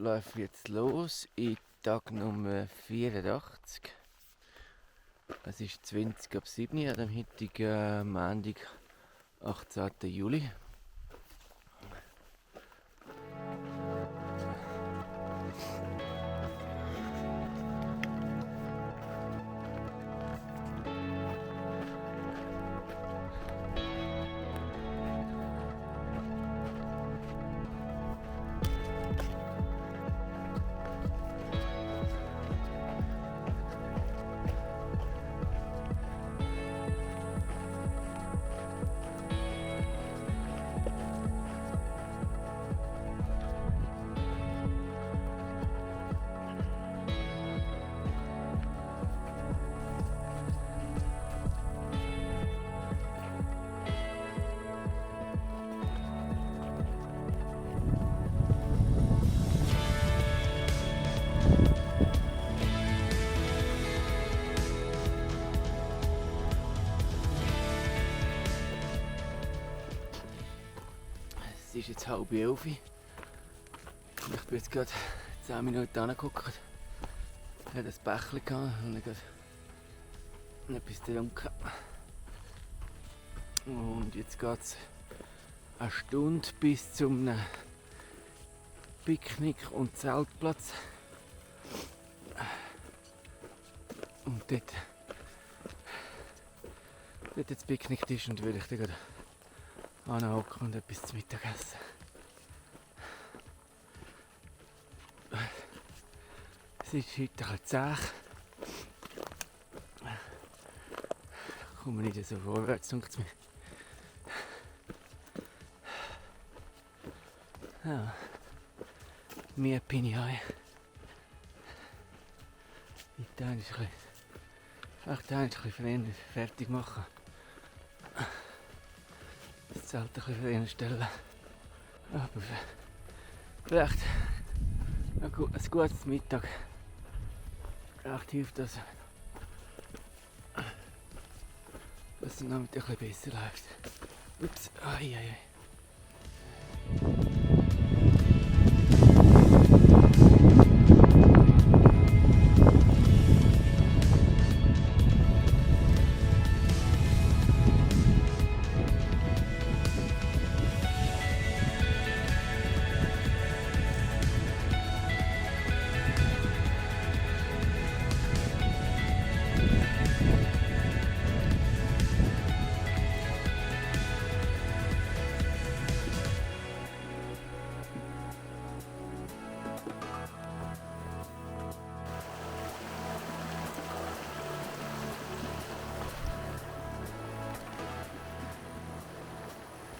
läuft jetzt los in Tag Nummer 84. Es ist 20 ab 7 Uhr, am heutigen Montag, 18. Juli. Es ist jetzt 10:30. Ich bin jetzt gerade 10 Minuten angeguckt. Ich hatte ein Bächlein und ich gerade etwas getrunken. Und jetzt geht es eine Stunde bis zum Picknick- und Zeltplatz. Und dort jetzt Picknicktisch und würde ich dann gerade anhocken und etwas zu Mittag essen. Es ist heute ein bisschen zäh. Ich komme nicht so vorwärts, denkt es mir. Ja. Mir bin ich heim. Heute ein bisschen früher fertig machen. Das Zelt ein bisschen früher stellen. Aber vielleicht ein gutes Mittag. Vielleicht hilft das, dass es noch ein bisschen besser läuft. Ups, ai.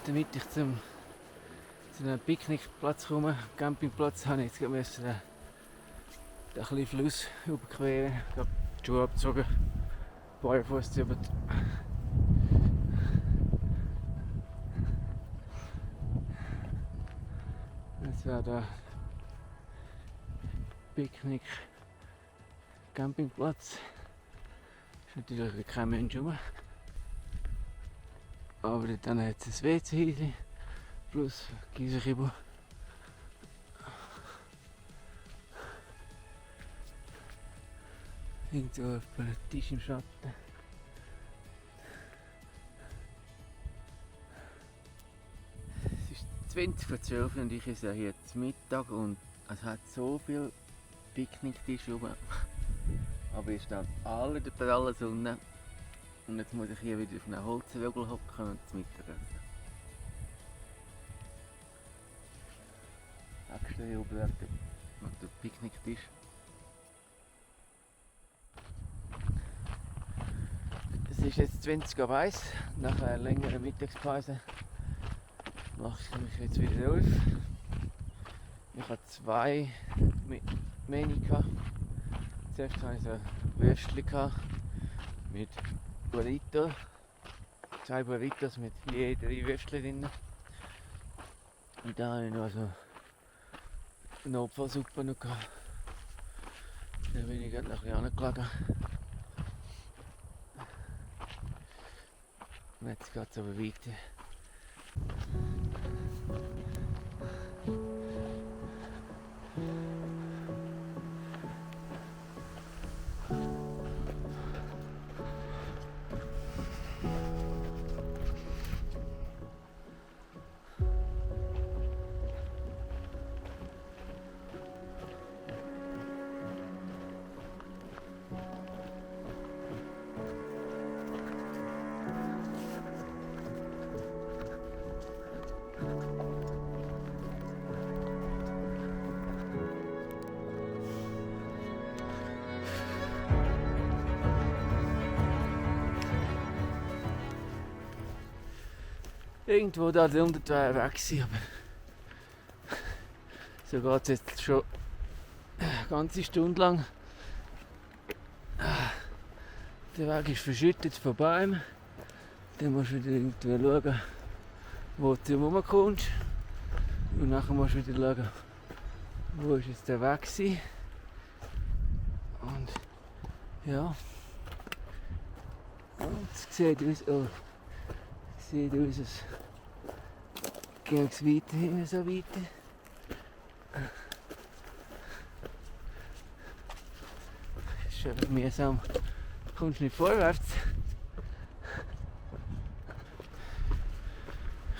Damit ich zu einem Picknickplatz komme, Campingplatz, habe ich jetzt den kleinen Fluss überqueren. Ich habe die Schuhe abgezogen, barfuß über die Das wäre der Picknick Campingplatz. Ist natürlich kein Mensch rum. Aber dann hat es ein WC plus Gießerkibo. Irgendwo auf einem Tisch im Schatten. Es ist 20 vor 12 und ich esse hier jetzt Mittag und es hat so viele Picknicktische rum. Aber hier stehen alle der prallen Sonne. Und jetzt muss ich hier wieder auf einen Holzwögel hocken und zu Mittag essen. Extra hier oben auf der Picknicktisch. Es ist jetzt 20 ab 1. Nach einer längeren Mittagspause mache ich mich jetzt wieder auf. Ich habe 2 Menü gehabt. Zuerst hatte ich so Würstchen mit Burrito. 2 Burritos mit je 3 Würstchen drin. Und dann habe ich noch so eine Notfallsuppe noch gehabt. Dann bin ich gerade noch ein bisschen angelegen. Und jetzt geht es aber weiter. irgendwo da drunter wäre weg gewesen, aber so geht es jetzt schon eine ganze Stunde lang. Der Weg ist verschüttet von Bäumen. Dann musst du wieder irgendwie schauen, wo du rumkommst. Und nachher musst du wieder schauen, wo ist jetzt der Weg gewesen. Und ja. Und es sieht aus, es geht weiterhin so weiter. Es ist einfach mühsam. Du kommst nicht vorwärts.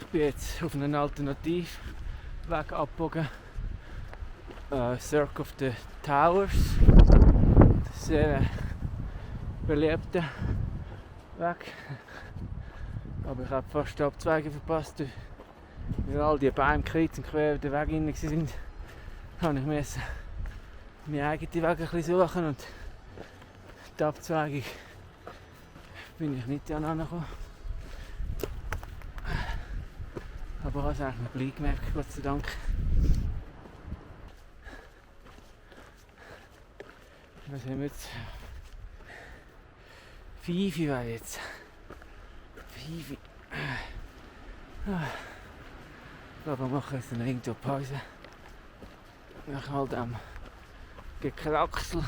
Ich bin jetzt auf einen Alternativweg abgebogen. Circle of the Towers. Das ist sehr beliebter Weg. Aber ich habe fast die Abzweige verpasst, weil all die Bäume kreuz und quer den Weg rein waren. Da musste ich meinen eigenen Weg ein bisschen suchen und die Abzweigung bin ich nicht angekommen. Aber ich habe es eigentlich noch gleich gemerkt, Gott sei Dank. Was haben wir jetzt? 5 wäre jetzt. 5. Ich glaube, wir machen jetzt eine irgendwo Pause. Nach all dem Gekraxel.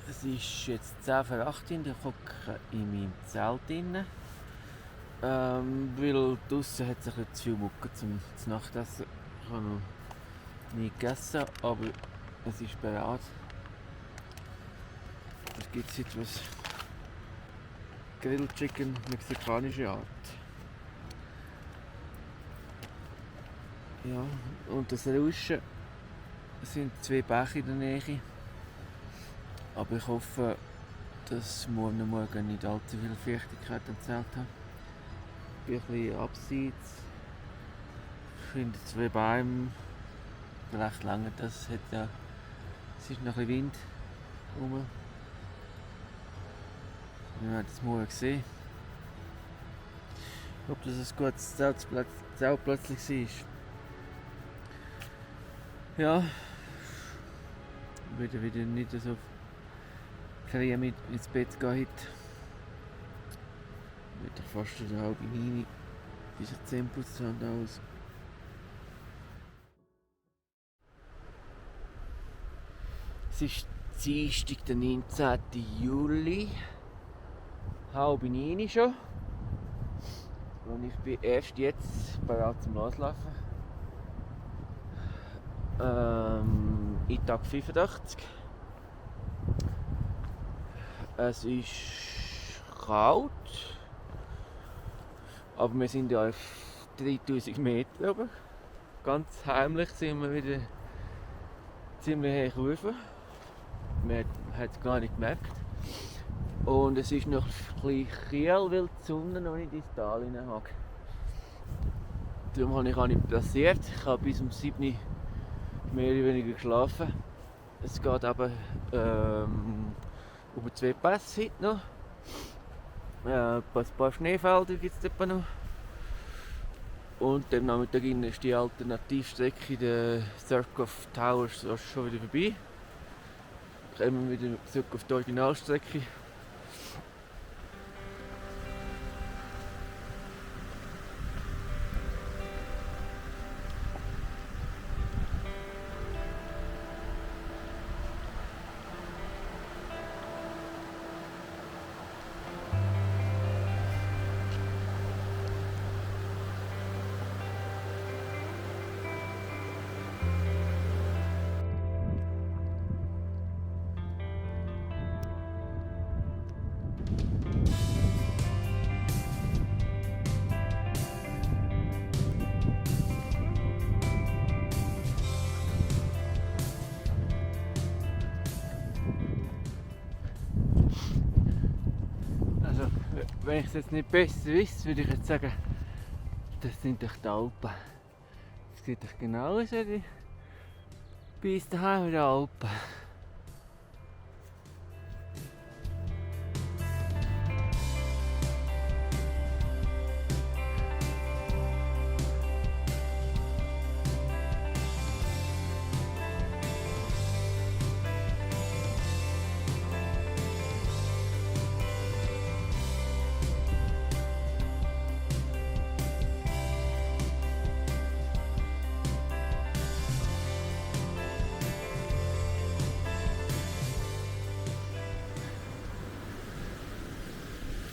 Es ist jetzt 10 vor 8 Uhr, ich hocke in meinem Zelt drin. Weil draussen hat es ein bisschen zu viel Mucke zum Nachtessen. Ich habe noch nie gegessen, aber es ist bereit. Es gibt jetzt etwas Grilled Chicken mexikanische Art. Ja, und das Rauschen sind 2 Bäche in der Nähe. Aber ich hoffe, dass morgen nicht allzu viel Feuchtigkeit im Zelt haben. Ich bin ein bisschen abseits. Ich finde 2 Bäume recht lange. Es ist noch ein bisschen Wind rum. Wir werden es morgen sehen. Ob das ein gutes Zeltplatz war. Ja, ich werde wieder nicht so Kriegen mit ins Bett gehen heute. Wird ich fast eine halbe 9, bis ich 10 putzt habe aus. Es ist Dienstag, der 19. Juli. Halb 9 schon. Und ich bin erst jetzt bereit zum Loslaufen. In Tag 85. Es ist kalt, aber wir sind ja auf 3000 Meter oben. Ganz heimlich sind wir wieder ziemlich hoch rauf. Man hat es gar nicht gemerkt. Und es ist noch ein bisschen kühl, weil die Sonne noch nicht ins Tal hineinhakt. Darum habe ich auch nicht passiert. Ich habe bis um 7 Uhr mehr oder weniger geschlafen. Es geht aber über 2 Pässe heute noch. Ein paar Schneefelder gibt es etwa noch. Und am Nachmittag ist die Alternativstrecke, der Circle of Towers, schon wieder vorbei. Kommen wir wieder zurück auf die Originalstrecke. Also, wenn ich es jetzt nicht besser wüsste, würde ich jetzt sagen, das sind doch die Alpen. Das sieht doch genau aus wie bei uns daheim in den Alpen.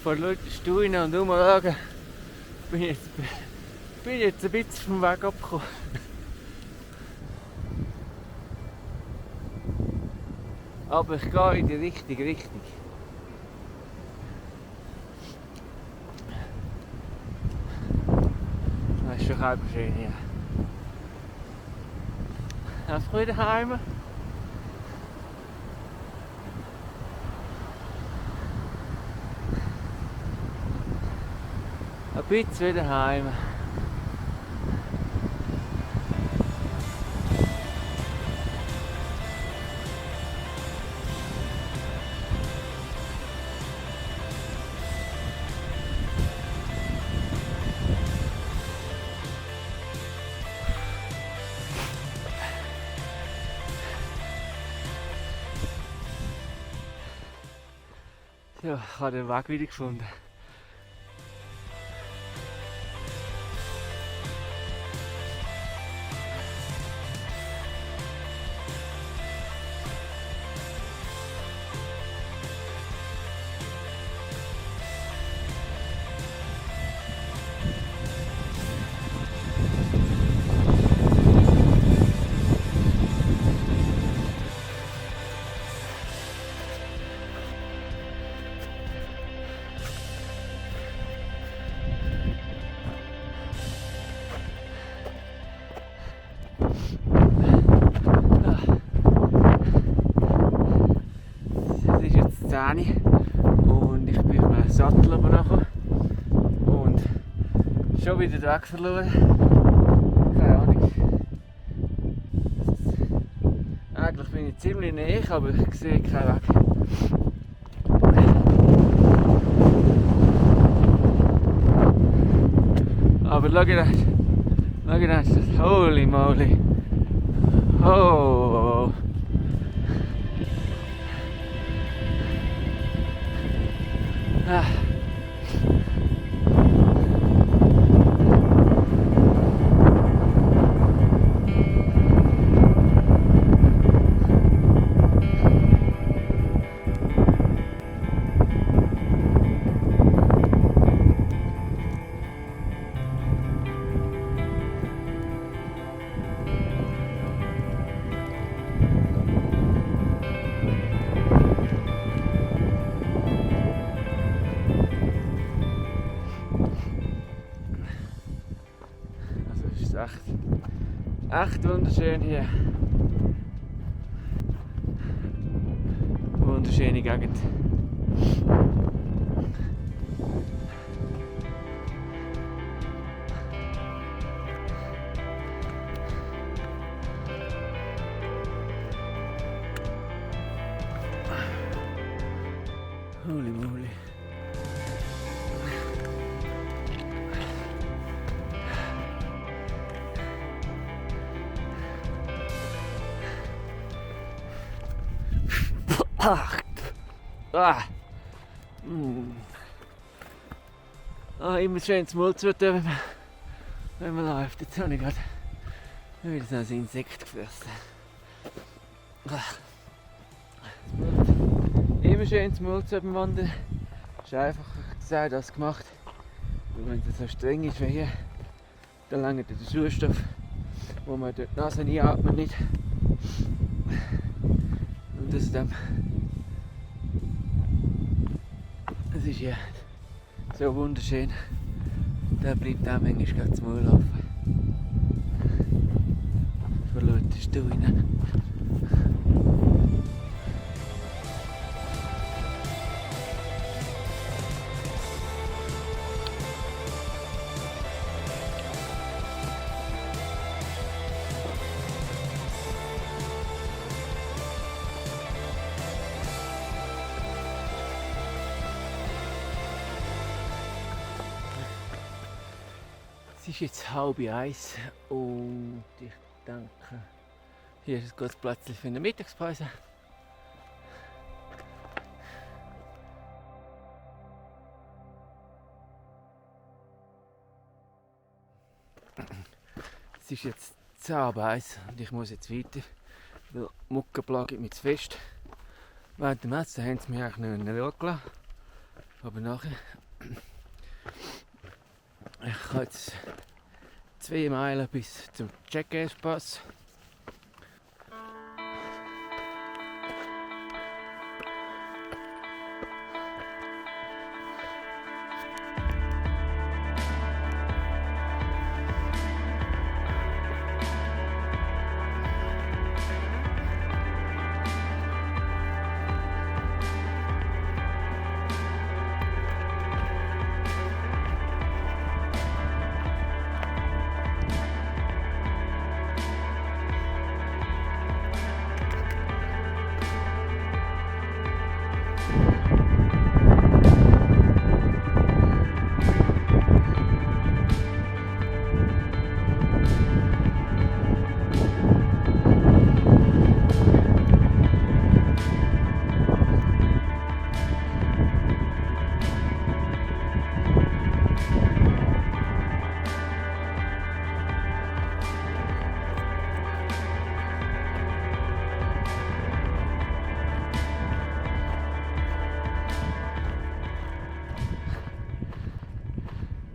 Vor lauter Staunen und Umschauen bin ich jetzt ein bisschen vom Weg abgekommen. Aber ich gehe in die richtige Richtung. Das ist schon halb schön hier. Hast du wieder heim? Ein bisschen wieder heim. Ja, ich habe den Weg wieder gefunden. Es ist jetzt 10 Uhr und ich bin auf einem Sattel oben nachher und schon wieder den Weg verloren. Keine Ahnung. Eigentlich bin ich ziemlich näher, aber ich sehe keinen Weg. Aber schau dir das, holy moly. Oh. Ah. Echt wunderschön hier. Wunderschöne Gegend. Holy moly. Immer schön zu Mund zu tun, wenn man läuft. Jetzt habe ich gerade wieder so ein Insekt gefressen. Immer schön zu Mund beim Wandern. Ist einfach gesagt, das gemacht. Und wenn es so streng ist wie hier, dann langt der Sauerstoff, wo man durch die Nase einatmet, nicht. Und das dann. Es ist ja so wunderschön. Da bleibt auch manchmal gerade zum Maul laufen. Verlötest du rein. Es ist jetzt 12:30 und ich denke, hier ist ein gutes Platz für eine Mittagspause. Es ist jetzt 10:01 und ich muss jetzt weiter, weil Mucke plagt mich zu fest. Während dem Essen haben sie mich eigentlich nicht schauen gelassen, aber nachher. Ich habe jetzt 2 Meilen bis zum Jackass-Pass.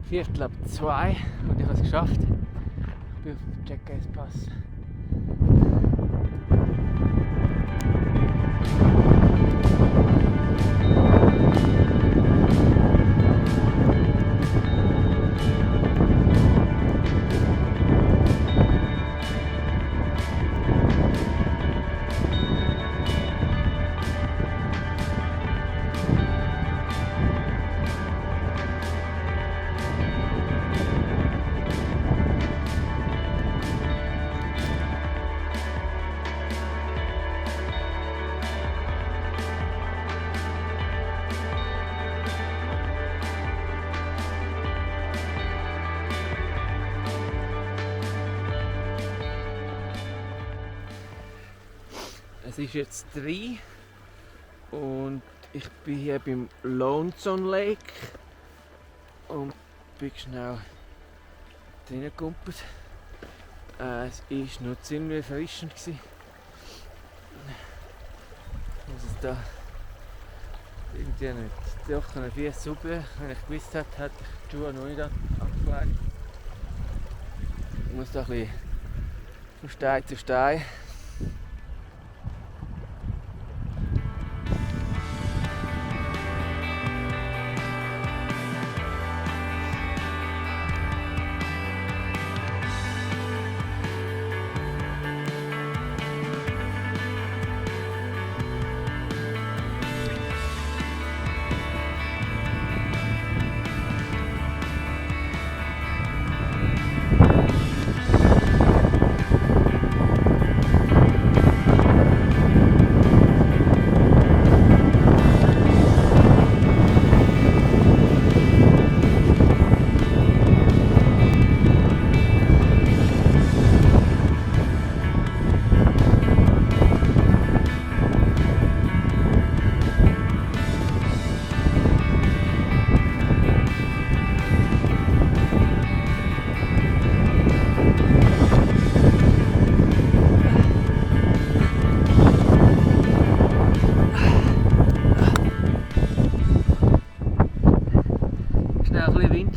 Viertel ab 2 und ich habe es geschafft. Ich bin auf dem Jackass-Pass. Es ist jetzt 3 und ich bin hier beim Lonesome Lake und bin schnell reingekumpelt. Es war noch ziemlich erfrischend. Also da irgendwie nicht trockene Füße super. Wenn ich gewusst hätte, hätte ich die Schuhe noch nicht abgelegt. Ich muss da ein bisschen von Stein zu Stein.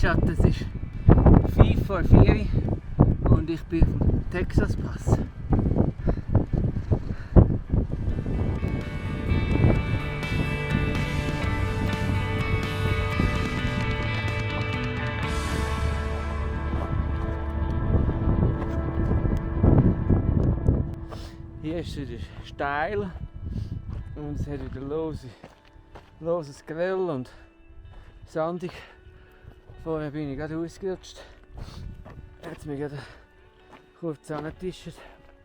Lidschatten, es ist 5 vor 4 und ich bin auf dem Texas Pass. Hier ist es wieder steil und es hat wieder loses Geröll und sandig. Vorher bin ich gerade ausgerutscht. Jetzt hat mir gerade kurz angetischt,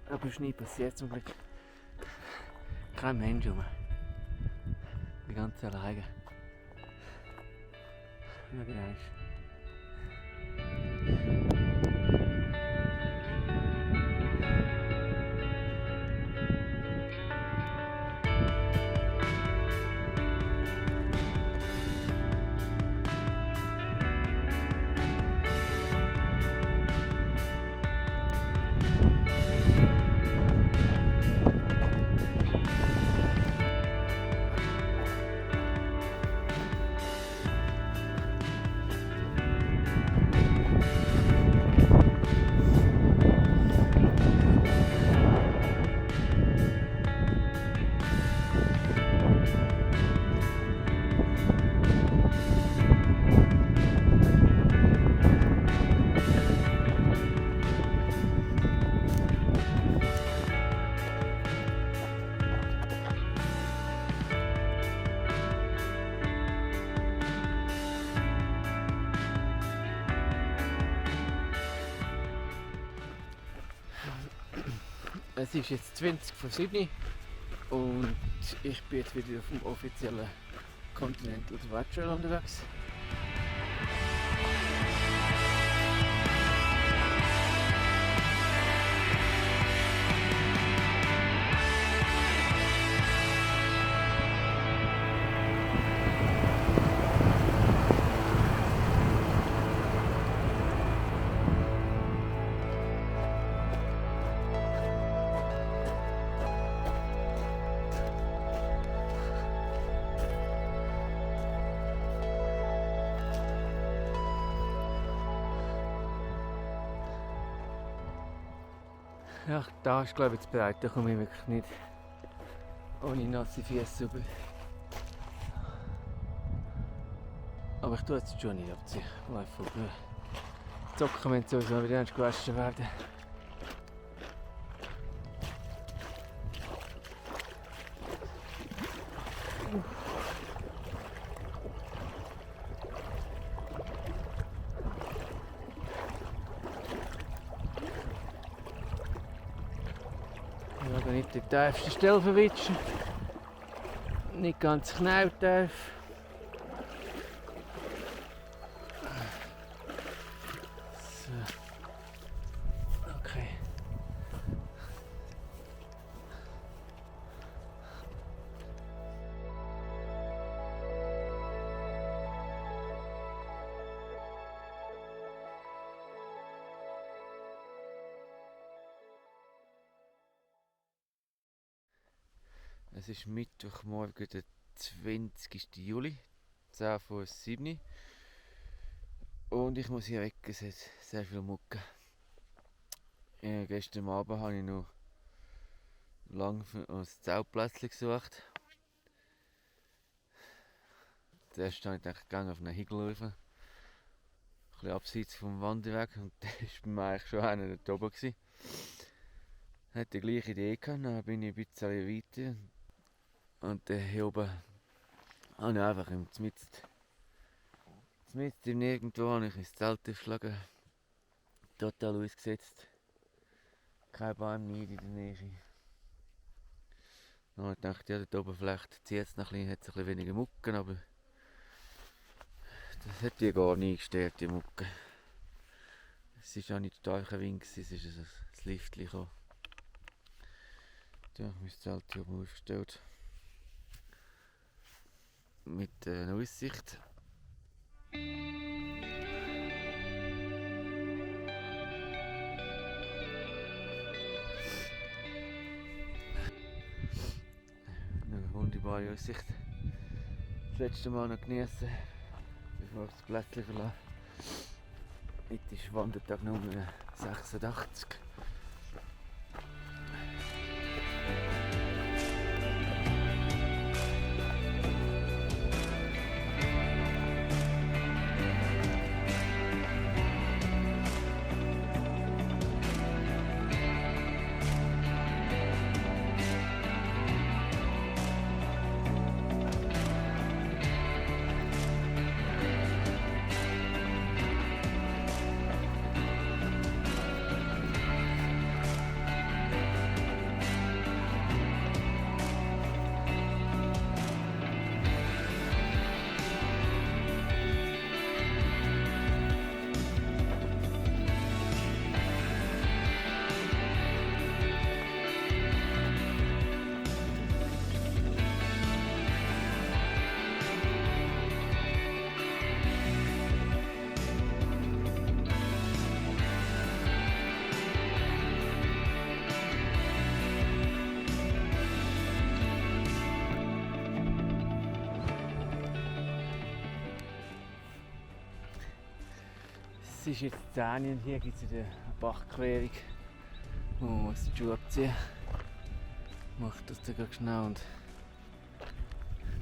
aber es ist nie passiert zum Glück. Kein Mensch rum. Ich bin ganz alleine. Schau mal. Es ist jetzt 20 vor 7 und ich bin jetzt wieder auf dem offiziellen Continental Divide Trail unterwegs. Ja, da ist glaube ich jetzt bereit, da komme ich wirklich nicht ohne nasse Füße rüber. Aber ich tue jetzt schon nicht abziehen, einfach zocken, wenn sie sowieso wieder gewaschen werden. Ich will nicht die tiefste Stelle verwitschen, nicht ganz knalltief. So. Okay. Es ist Mittwochmorgen, der 20. Juli, 10 vor 7 und ich muss hier weg, es hat sehr viel Mucke. Gestern Abend habe ich noch lange ein Zeltplätzchen gesucht. Zuerst habe ich gedacht, ich gehe auf einen Hügel rauf, ein bisschen abseits vom Wanderweg, und da war bei mir eigentlich schon einer da oben. Ich hatte die gleiche Idee gehabt, dann bin ich ein bisschen weiter. Und hier oben habe ich einfach mitten im Nirgendwo habe ich ins Zelt aufgeschlagen. Total ausgesetzt. Kein Baum nicht in der Nähe. Dann habe ich gedacht, ja, dort oben vielleicht zieht es noch ein bisschen, hat es ein bisschen weniger Mucken, aber das hat die gar nicht gestört, die Mucke. Es war auch nicht starker Wind, es ist ein Liftchen gekommen. Ja, mein Zelt hier oben aufgestellt. Mit einer Aussicht. Eine wunderbare Aussicht. Das letzte Mal noch genießen, bevor ich das Plätzchen verlasse. Heute ist Wandertag Nummer 86. Es ist jetzt 10 und hier gibt es eine Bachquerung, wo man die Schuhe abziehen muss. Ich mache das dann schnell und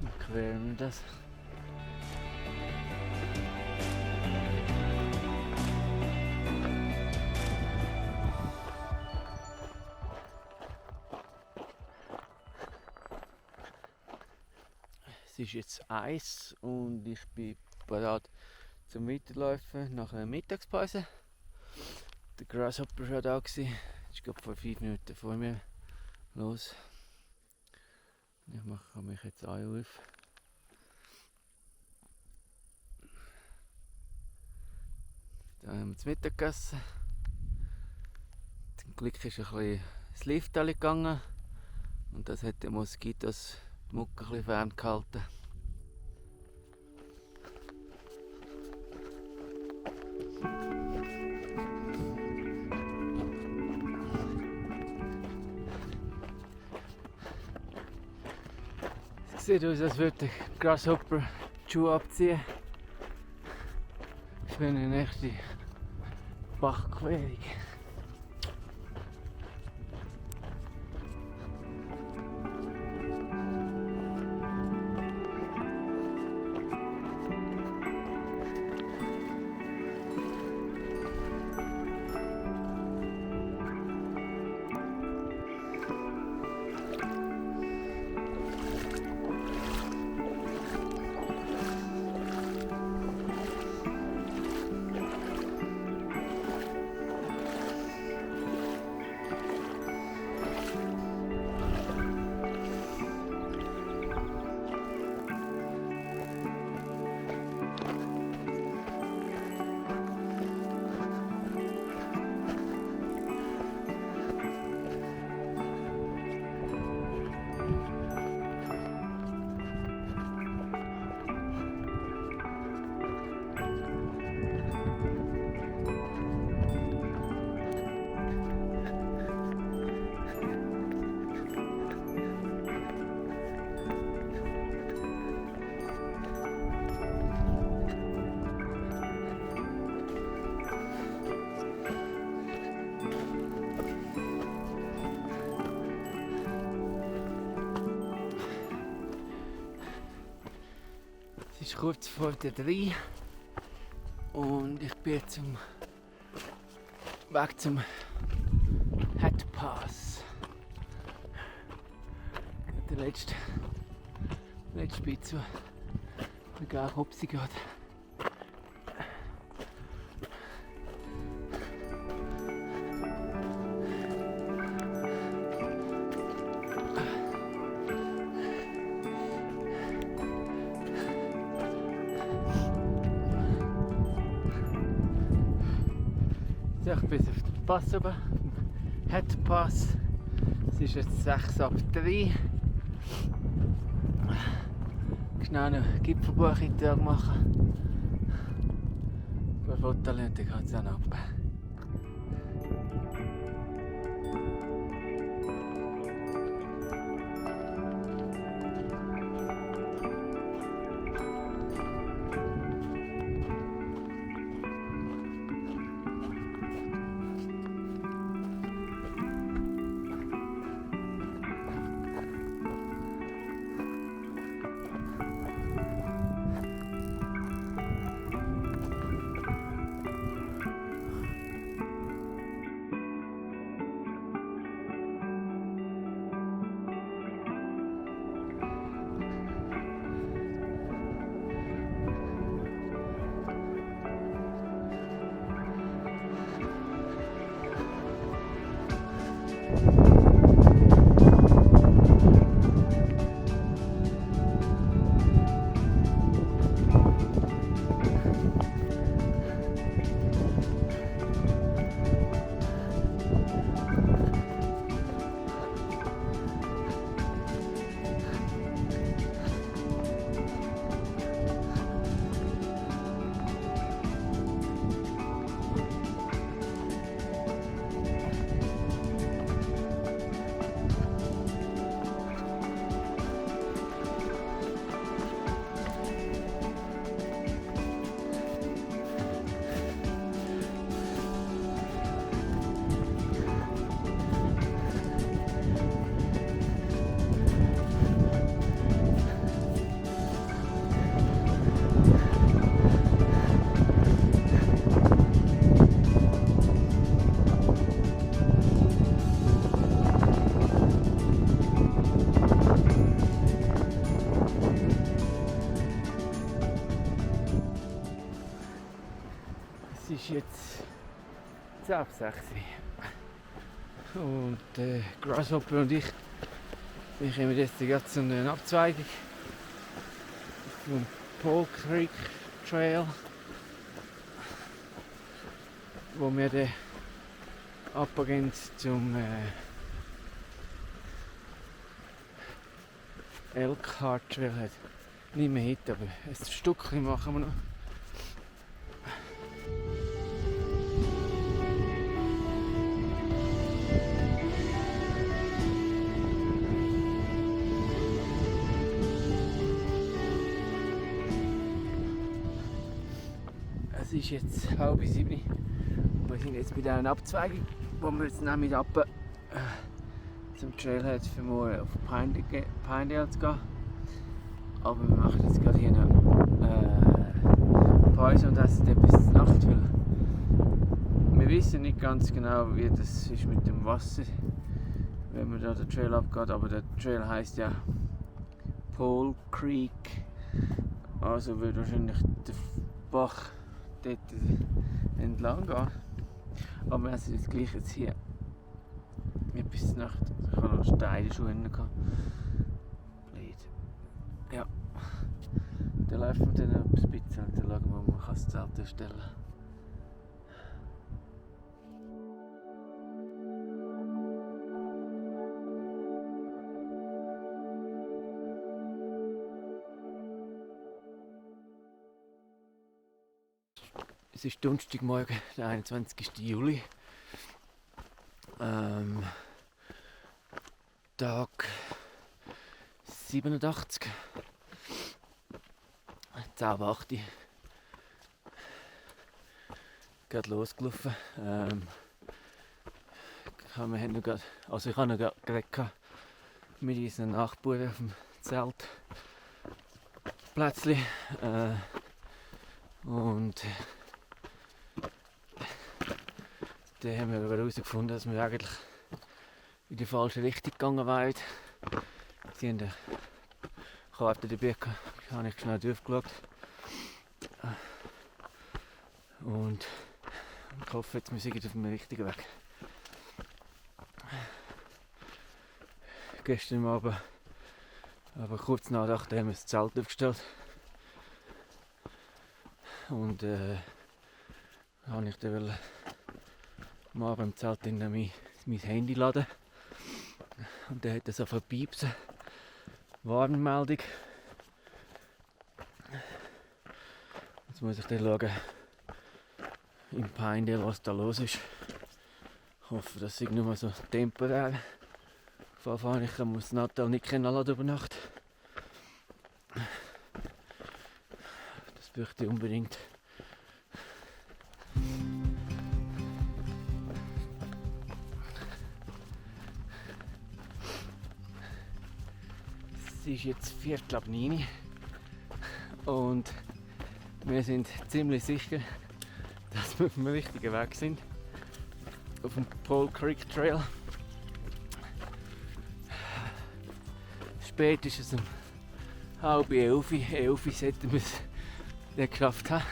dann queren wir das. Es ist jetzt 1 und ich bin bereit zum Weiterlaufen nach einer Mittagspause. Der Grasshopper war da. Ich glaube vor 5 Minuten vor mir los. Ich mache mich jetzt auch auf. Dann haben wir zu Mittag gegessen. Zum Glück ist ein bisschen das Lift gegangen und das hat den Moskitos die Mucke ein bisschen ferngehalten. Es sieht aus, als würde der Grasshopper die Schuhe abziehen für eine echte Bachquerung. Es ist kurz vor der 3 und ich bin jetzt Weg zum Hat Pass. Der letzte Spitze, der gar hopsi geht. Ich bin auf den Pass oben, Hat Pass. Es ist jetzt 6 ab 3. Schnell eine Gipfelbucheintrag machen. Ein paar Fotos und dann geht es dann ab. ist jetzt 10 ab 6 und Grasshopper und ich, wir kommen jetzt gerade zu einer Abzweigung vom Pole Creek Trail, wo wir dann runtergehen zum Elkhart Trail. Hat nicht mehr heute, aber ein Stückchen machen wir noch. Es ist jetzt 6:30. Wir sind jetzt bei dieser Abzweigung, wo wir jetzt nämlich runter zum Trailhead für morgen auf Pinedale zu gehen. Aber wir machen jetzt gerade hier eine Pause und essen etwas zur Nacht, weil wir wissen nicht ganz genau, wie das ist mit dem Wasser, wenn man da den Trail abgeht. Aber der Trail heisst ja Pole Creek, also wird wahrscheinlich der Bach dort entlang gehen. Aber wir sind jetzt gleich jetzt hier etwas zur Nacht. Ich habe noch Steine schon hinten gehabt. Blöd. Ja. Dann laufen wir dann noch ein bisschen und dann schauen wir, wo man das Zelt erstellen kann. Es ist Donnerstagmorgen, der 21. Juli. Tag 87. 10:08 gerade losgelaufen. Ich habe noch gerade geredet mit unseren Nachbarn auf dem Zeltplätzchen. Und dann haben wir herausgefunden, dass wir eigentlich in die falsche Richtung gegangen waren. Sie haben eine Karte dabei gehabt, da habe ich schnell durchgeschaut. Und ich hoffe, jetzt sind wir auf dem richtigen Weg. Gestern Abend, aber kurz nachdem haben wir das Zelt aufgestellt. Und habe ich dann mal beim Zelt in mein Handy laden. Und dann hat er so verpiepsen. Warnmeldung. Jetzt muss ich dann schauen, im Pinedale, was da los ist. Ich hoffe, das ist nur mal so temporär. Ich muss Natal nicht kennenlernen über Nacht. Das möchte ich unbedingt. Es ist jetzt 8:45 und wir sind ziemlich sicher, dass wir auf dem richtigen Weg sind. Auf dem Pole Creek Trail. Spätestens um 10:30 sollten wir es dann geschafft haben.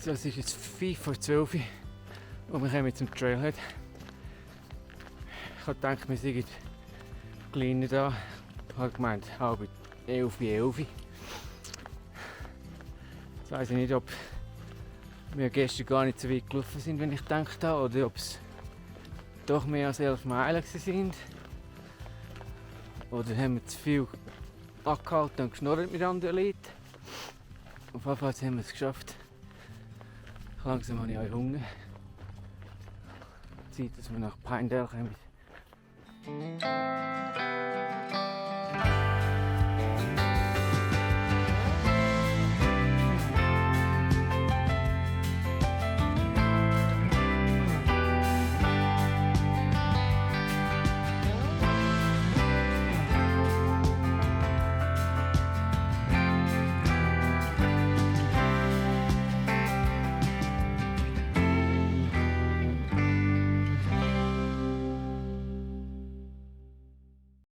So, es ist jetzt 11:05 und wir kommen zum Trailhead. Ich habe gedacht, wir sind kleiner da. Ich habe gemeint, 10:30. Jetzt weiss ich nicht, ob wir gestern gar nicht so weit gelaufen sind, wie ich gedacht habe, oder ob es doch mehr als 11 Meilen sind. Oder haben wir zu viel angehalten und geschnurrt mit anderen Leuten. Auf jeden Fall haben wir es geschafft. Langsam habe ich auch Hunger. Zeit, dass wir nach Pinedale kommen.